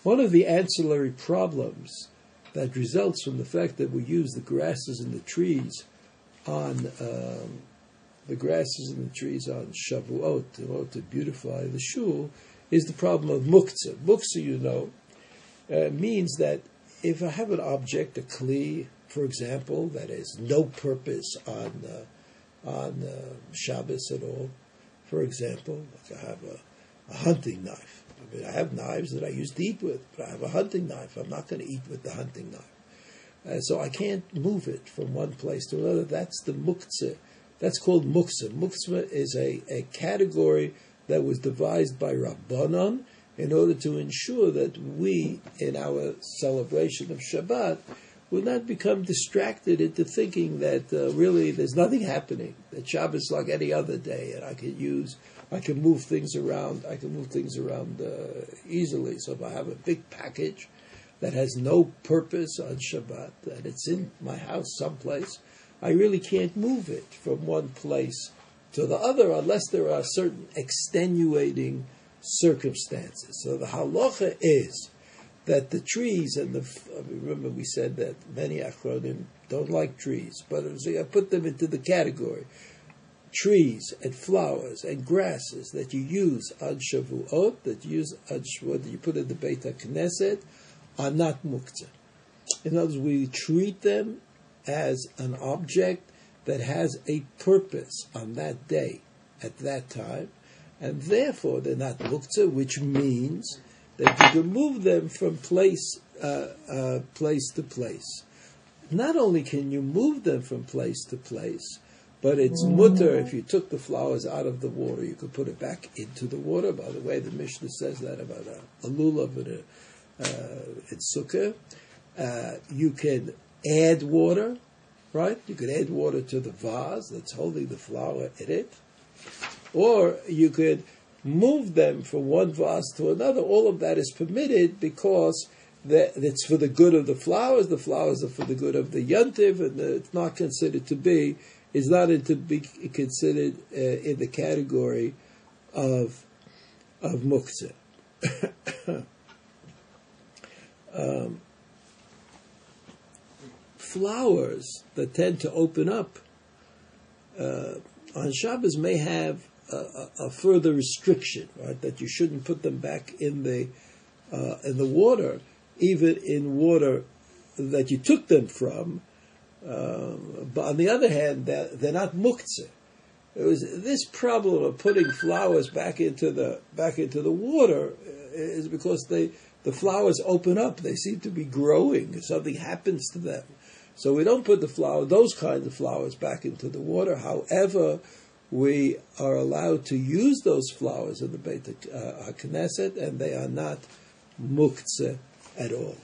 One of the ancillary problems that results from the fact that we use the grasses and the trees on Shavuot in order to beautify the shul is the problem of Muktze. Muktze, means that if I have an object, a kli, for example, that has no purpose on Shabbos at all, for example, like I have a hunting knife. I mean, I have knives that I used to eat with, but I have a hunting knife. I'm not going to eat with the hunting knife. So I can't move it from one place to another. That's the Muktze. That's called Muktze. Muktze is a category that was devised by Rabbanon in order to ensure that we, in our celebration of Shabbat, will not become distracted into thinking that really there's nothing happening, that Shabbat is like any other day, and I can move things around. I can move things around easily. So if I have a big package that has no purpose on Shabbat, and it's in my house someplace, I really can't move it from one place to the other unless there are certain extenuating circumstances. So the halacha is that the trees and remember we said that many achronim don't like trees, but I put them into the category. Trees and flowers and grasses that you use on Shavuot, that you put in the Beit HaKnesset, are not Muktze. In other words, we treat them as an object that has a purpose on that day, at that time, and therefore they're not Muktze, which means that you can move them from place to place. Not only can you move them from place to place, but it's mutter. If you took the flowers out of the water, you could put it back into the water. By the way, the Mishnah says that about a lulav in sukkah. You can add water, right? You could add water to the vase that's holding the flower in it. Or you could move them from one vase to another. All of that is permitted because it's for the good of the flowers. The flowers are for the good of the yontiv, and it's not considered to be considered in the category of Muktze. Flowers that tend to open up on Shabbos may have a further restriction, right? That you shouldn't put them back in the water, even in water that you took them from. But on the other hand, they're not Muktze. It was this problem of putting flowers back into the water is because the flowers open up. They seem to be growing. Something happens to them. So we don't put those kinds of flowers back into the water. However, we are allowed to use those flowers in the Beit HaKnesset, and they are not Muktze at all.